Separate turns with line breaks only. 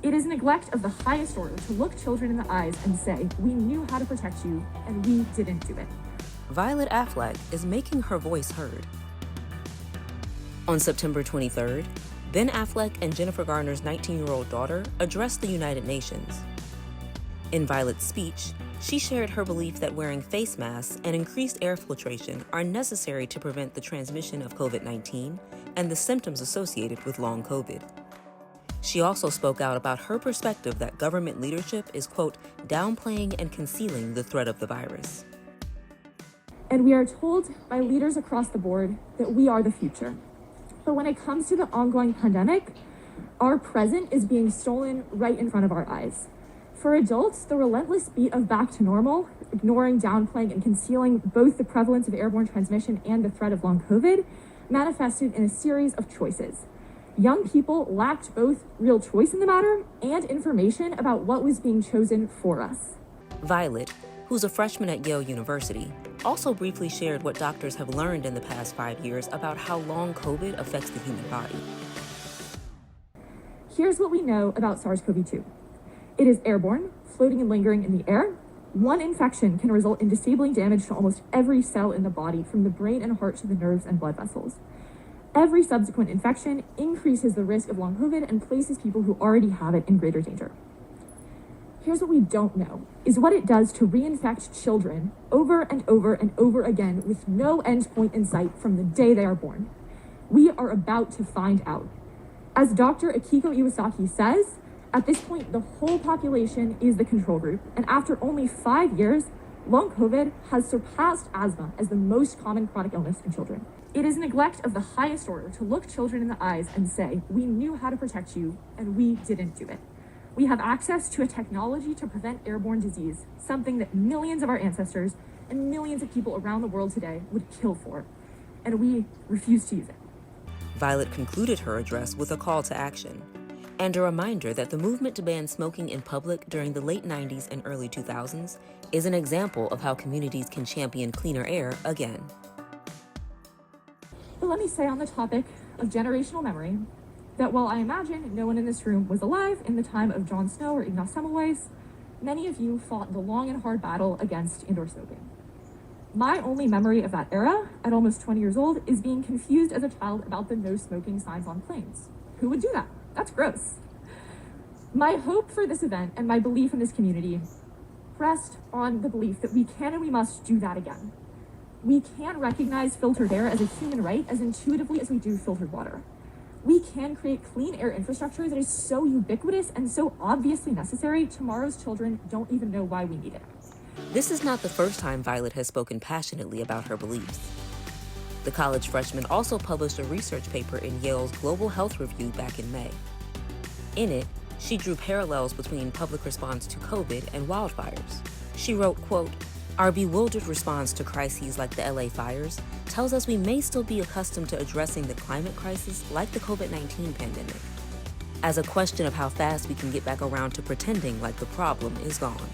It is neglect of the highest order to look children in the eyes and say, we knew how to protect you, and we didn't do it.
Violet Affleck is making her voice heard. On September 23rd, Ben Affleck and Jennifer Garner's 19-year-old daughter addressed the United Nations. In Violet's speech, she shared her belief that wearing face masks and increased air filtration are necessary to prevent the transmission of COVID-19 and the symptoms associated with long COVID. She also spoke out about her perspective that government leadership is, quote, downplaying and concealing the threat of the virus.
And we are told by leaders across the board that we are the future. But when it comes to the ongoing pandemic, our present is being stolen right in front of our eyes. For adults, the relentless beat of back to normal, ignoring, downplaying, and concealing both the prevalence of airborne transmission and the threat of long COVID, manifested in a series of choices. Young people lacked both real choice in the matter and information about what was being chosen for us.
Violet, who's a freshman at Yale University, also briefly shared what doctors have learned in the past 5 years about how long COVID affects the human body.
Here's what we know about SARS-CoV-2. It is airborne, floating and lingering in the air. One infection can result in disabling damage to almost every cell in the body, from the brain and heart to the nerves and blood vessels. Every subsequent infection increases the risk of long COVID and places people who already have it in greater danger. Here's what we don't know, is what it does to reinfect children over and over and over again with no end point in sight from the day they are born. We are about to find out. As Dr. Akiko Iwasaki says, at this point, the whole population is the control group, and after only 5 years, long COVID has surpassed asthma as the most common chronic illness in children. It is neglect of the highest order to look children in the eyes and say, we knew how to protect you, and we didn't do it. We have access to a technology to prevent airborne disease, something that millions of our ancestors and millions of people around the world today would kill for, and we refuse to use it.
Violet concluded her address with a call to action and a reminder that the movement to ban smoking in public during the late 90s and early 2000s is an example of how communities can champion cleaner air again.
But let me say on the topic of generational memory that while I imagine no one in this room was alive in the time of Jon Snow or Ignaz Semmelweis, many of you fought the long and hard battle against indoor smoking. My only memory of that era, at almost 20 years old, is being confused as a child about the no smoking signs on planes. Who would do that? That's gross. My hope for this event and my belief in this community rest on the belief that we can and we must do that again. We can recognize filtered air as a human right as intuitively as we do filtered water. We can create clean air infrastructure that is so ubiquitous and so obviously necessary, tomorrow's children don't even know why we need it.
This is not the first time Violet has spoken passionately about her beliefs. The college freshman also published a research paper in Yale's Global Health Review back in May. In it, she drew parallels between public response to COVID and wildfires. She wrote, quote, "Our bewildered response to crises like the LA fires tells us we may still be accustomed to addressing the climate crisis like the COVID-19 pandemic, as a question of how fast we can get back around to pretending like the problem is gone."